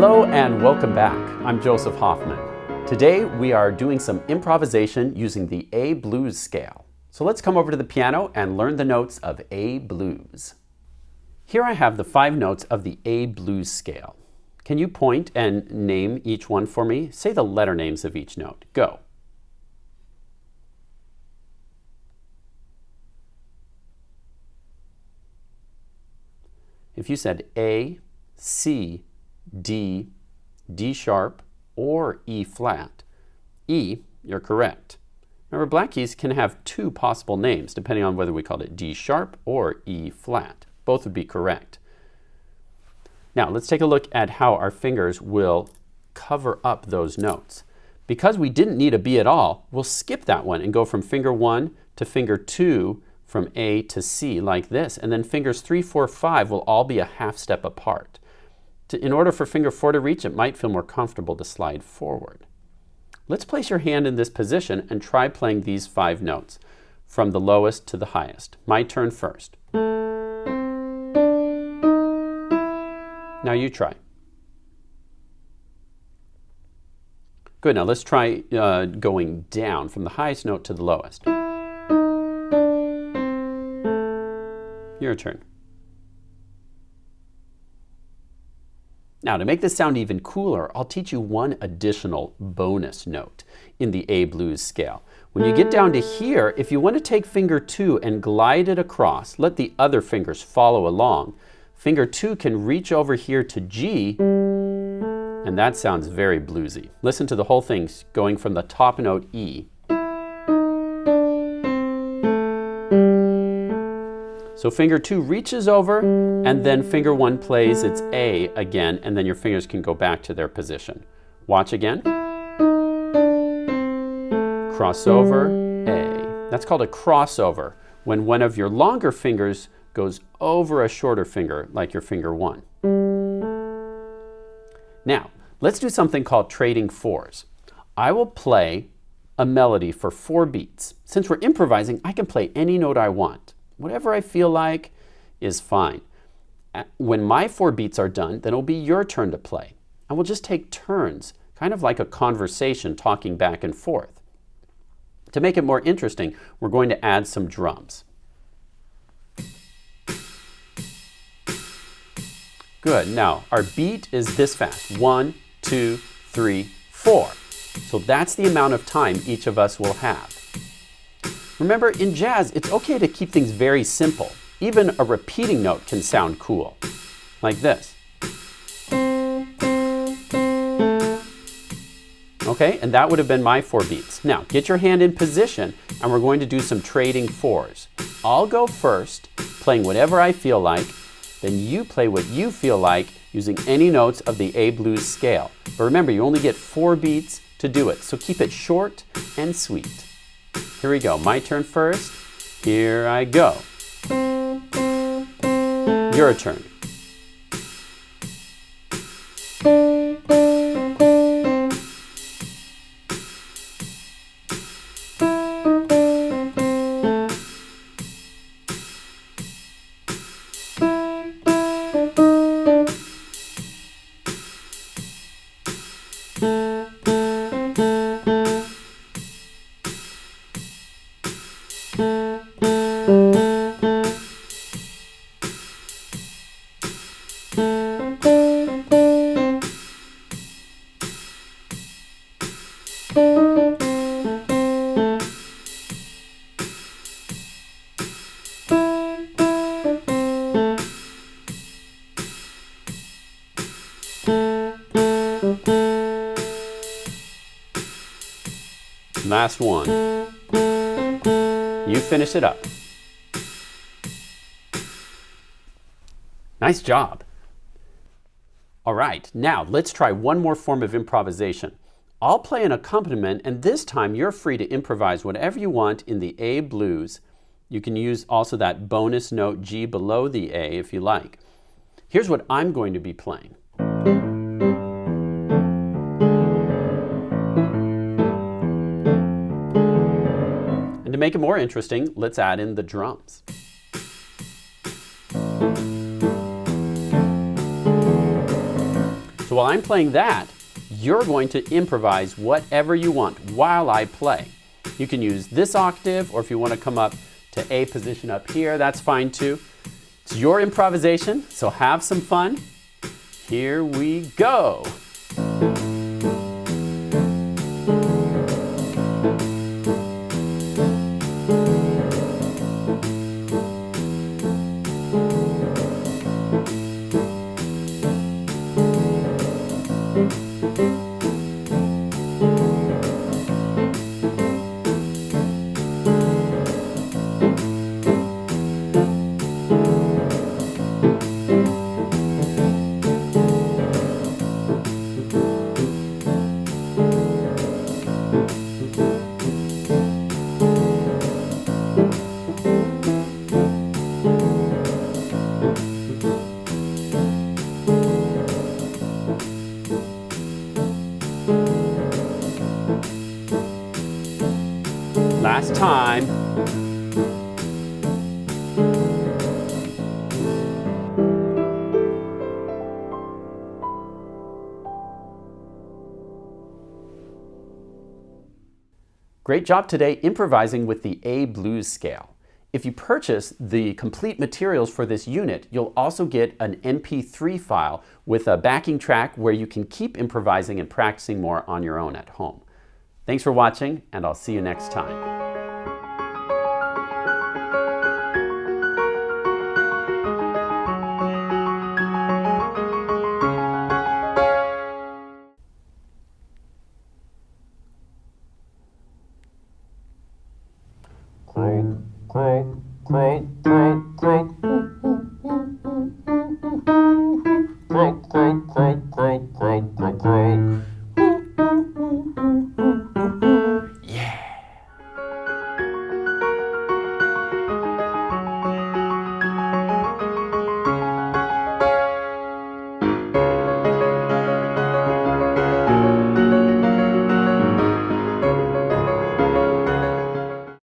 Hello and welcome back. I'm Joseph Hoffman. Today we are doing some improvisation using the A blues scale. So let's come over to the piano and learn the notes of A blues. Here I have the 5 notes of the A blues scale. Can you point and name each one for me? Say the letter names of each note. Go. If you said A, C, D, D sharp, or E flat, E, you're correct. Remember, black keys can have 2 possible names depending on whether we called it D sharp or E flat. Both would be correct. Now let's take a look at how our fingers will cover up those notes. Because we didn't need a B at all, we'll skip that one and go from finger 1 to finger 2, from A to C like this, and then fingers 3, 4, 5 will all be a half step apart. In order for finger 4 to reach, it might feel more comfortable to slide forward. Let's place your hand in this position and try playing these 5 notes from the lowest to the highest. My turn first. Now you try. Good, now let's try going down from the highest note to the lowest. Your turn. Now to make this sound even cooler, I'll teach you one additional bonus note in the A blues scale. When you get down to here, if you want to take finger 2 and glide it across, let the other fingers follow along. Finger 2 can reach over here to G, and that sounds very bluesy. Listen to the whole thing going from the top note E. So finger 2 reaches over, and then finger 1 plays its A again, and then your fingers can go back to their position. Watch again. Crossover, A. That's called a crossover, when one of your longer fingers goes over a shorter finger, like your finger 1. Now, let's do something called trading 4s. I will play a melody for 4 beats. Since we're improvising, I can play any note I want. Whatever I feel like is fine. When my 4 beats are done, then it'll be your turn to play. And we'll just take turns, kind of like a conversation, talking back and forth. To make it more interesting, we're going to add some drums. Good, now our beat is this fast. 1, 2, 3, 4. So that's the amount of time each of us will have. Remember, in jazz, it's okay to keep things very simple. Even a repeating note can sound cool, like this. Okay, and that would have been my 4 beats. Now, get your hand in position, and we're going to do some trading 4s. I'll go first, playing whatever I feel like, then you play what you feel like using any notes of the A blues scale. But remember, you only get 4 beats to do it, so keep it short and sweet. Here we go. My turn first. Here I go. Your turn. Last one. You finish it up. Nice job. All right, now let's try one more form of improvisation. I'll play an accompaniment, and this time you're free to improvise whatever you want in the A blues. You can use also that bonus note G below the A if you like. Here's what I'm going to be playing. And to make it more interesting, let's add in the drums. So So while I'm playing that, you're going to improvise whatever you want while I play. You can use this octave, or if you want to come up to A position up here, that's fine too. It's your improvisation, so have some fun. Here we go. Last time. Great job today improvising with the A blues scale. If you purchase the complete materials for this unit, you'll also get an MP3 file with a backing track where you can keep improvising and practicing more on your own at home. Thanks for watching, and I'll see you next time.